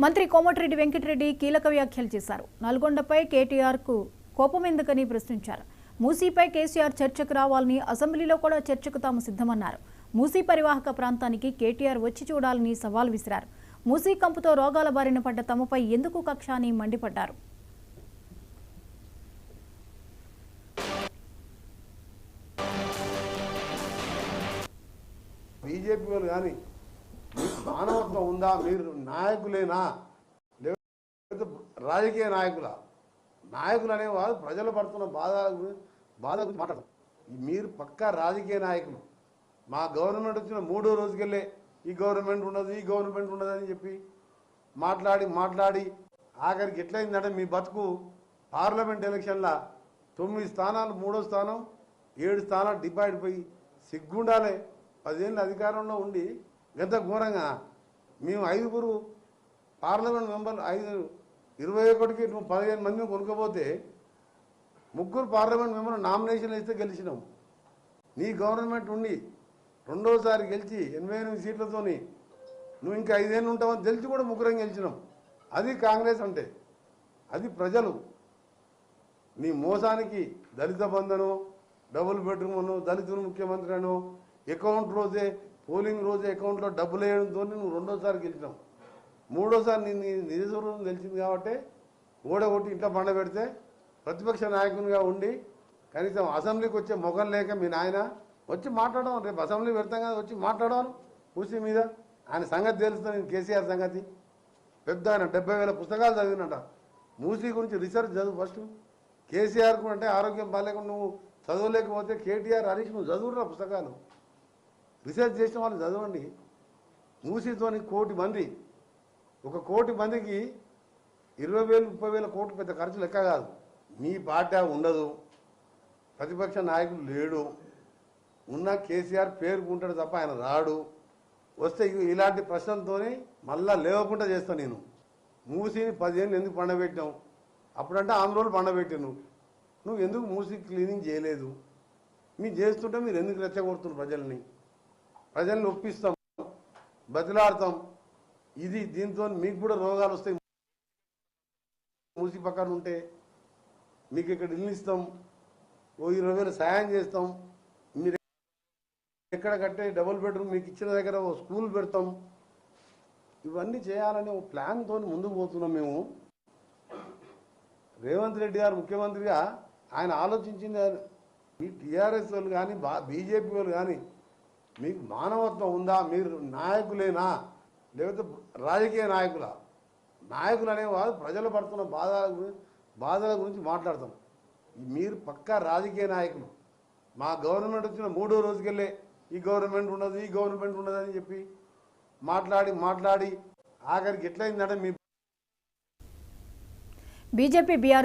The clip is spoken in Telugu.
మంత్రి కోమటిరెడ్డి వెంకటరెడ్డి కీలక వ్యాఖ్యలు చేశారు. నల్గొండపై కేటీఆర్కు కోపం ఎందుకని ప్రశ్నించారు. మూసీపై కేసీఆర్ చర్చకు రావాలని, అసెంబ్లీలో కూడా చర్చకు తాము సిద్ధమన్నారు. మూసీ పరివాహక ప్రాంతానికి కేటీఆర్ వచ్చి చూడాలని సవాల్ విసిరారు. మూసీ కంపుతో రోగాల బారిన పడ్డ తమపై ఎందుకు కక్ష అని మండిపడ్డారు. బీజేపీ వాళ్ళు కానీ మానవత్వం ఉందా? మీరు నాయకులేనా లేకపోతే రాజకీయ నాయకులా? నాయకులు అనేవారు ప్రజలు పడుతున్న బాధ గురించి మాట్లాడతారు. మీరు పక్కా రాజకీయ నాయకులు. మా గవర్నమెంట్ వచ్చిన 3వ రోజుకెళ్ళే ఈ గవర్నమెంట్ ఉండదు, ఈ గవర్నమెంట్ ఉండదు అని చెప్పి మాట్లాడి ఆఖరికి ఎట్లయిందంటే మీ బతుకు పార్లమెంట్ ఎలక్షన్లో 9 స్థానాలు 3వ స్థానం 7 స్థానాలు డిపాయిడ్ పోయి సిగ్గుండాలే. 10 ఏళ్ళు అధికారంలో ఉండి గంత ఘోరంగా మేము 5గురు పార్లమెంట్ మెంబర్లు 21కి 15 మంది కొనుక్కపోతే 3 పార్లమెంట్ మెంబర్లు నామినేషన్ ఇస్తే గెలిచినాం. నీ గవర్నమెంట్ ఉండి 2వసారి గెలిచి 88 సీట్లతోని నువ్వు ఇంకా 5 ఏళ్ళు ఉంటావని తెలిసి కూడా 3 గెలిచినాం. అది కాంగ్రెస్ అంటే, అది ప్రజలు. నీ మోసానికి దళిత బంధను, డబుల్ బెడ్రూమ్ అను, దళితులు ముఖ్యమంత్రి అను, అకౌంట్ రోజే పోలింగ్ రోజే అకౌంట్లో డబ్బులు వేయడంతో నువ్వు 2వసారి గెలిచినావు. 3వసారి నిజస్వరూపం తెలిసింది కాబట్టి ఓడగొట్టి ఇంట్లో బండ పెడితే ప్రతిపక్ష నాయకునిగా ఉండి కనీసం అసెంబ్లీకి వచ్చే మొగం లేక మీ నాయన వచ్చి మాట్లాడడం. రేపు అసెంబ్లీ పెడతాం కదా, వచ్చి మాట్లాడడం మూసీ మీద. ఆయన సంగతి తెలుస్తుంది. నేను కేసీఆర్ సంగతి పెద్ద ఆయన 70,000 పుస్తకాలు చదివినట. మూసీ గురించి రీసెర్చ్ చదువు ఫస్ట్. కేసీఆర్కు అంటే ఆరోగ్యం బాగాలేకుండా నువ్వు చదవలేకపోతే కేటీఆర్, హరీష్ నువ్వు చదువురా పుస్తకాలు. రీసెర్చ్ చేసిన వాళ్ళు చదవండి. మూసీతోని 1 కోటి మంది, 1 కోటి మందికి 20,000 30,000 కోట్లు పెద్ద ఖర్చు లెక్క కాదు. మీ పార్టీ ఉండదు, ప్రతిపక్ష నాయకుడు లేడు, ఉన్న కేసీఆర్ పేరుకుంటాడు తప్ప ఆయన రాడు. వస్తే ఇలాంటి ప్రశ్నలతోనే మళ్ళా లేవకుండా చేస్తాను నేను. మూసీని 10 ఏళ్ళు ఎందుకు పండబెట్టావు? అప్పుడంటే ఆంధ్రోలు పండబెట్టాను. నువ్వు ఎందుకు మూసీ క్లీనింగ్ చేయలేదు? మీరు చేస్తుంటే మీరు ఎందుకు రెచ్చగొడుతున్నారు ప్రజల్ని? ప్రజల్ని ఒప్పిస్తాం, బతిలాడతాం. దీంతో మీకు కూడా రోగాలు వస్తాయి. మూసీ పక్కన ఉంటే మీకు ఇక్కడ ఇల్లు ఇస్తాం, ఓ 20,000 సాయం చేస్తాం. మీరు ఎక్కడ కట్టే డబుల్ బెడ్రూమ్ మీకు ఇచ్చిన దగ్గర ఓ స్కూల్ పెడతాం. ఇవన్నీ చేయాలని ఓ ప్లాన్తో ముందుకు పోతున్నాం మేము. రేవంత్ రెడ్డి గారు ముఖ్యమంత్రిగా ఆయన ఆలోచించింది. ఈ టీఆర్ఎస్ వాళ్ళు కానీ బీజేపీ వాళ్ళు కానీ మీకు మానవత్వం ఉందా? మీరు నాయకులేనా లేకపోతే రాజకీయ నాయకులా? నాయకులు అనేవారు ప్రజలు పడుతున్న బాధల గురించి మాట్లాడతాం. మీరు పక్కా రాజకీయ నాయకులు. మా గవర్నమెంట్ వచ్చిన 3వ రోజుకెళ్ళే ఈ గవర్నమెంట్ ఉండదు, ఈ గవర్నమెంట్ ఉండదు అని చెప్పి మాట్లాడి ఆఖరికి ఎట్లయిందంటే మీ బీజేపీ బీఆర్ఎస్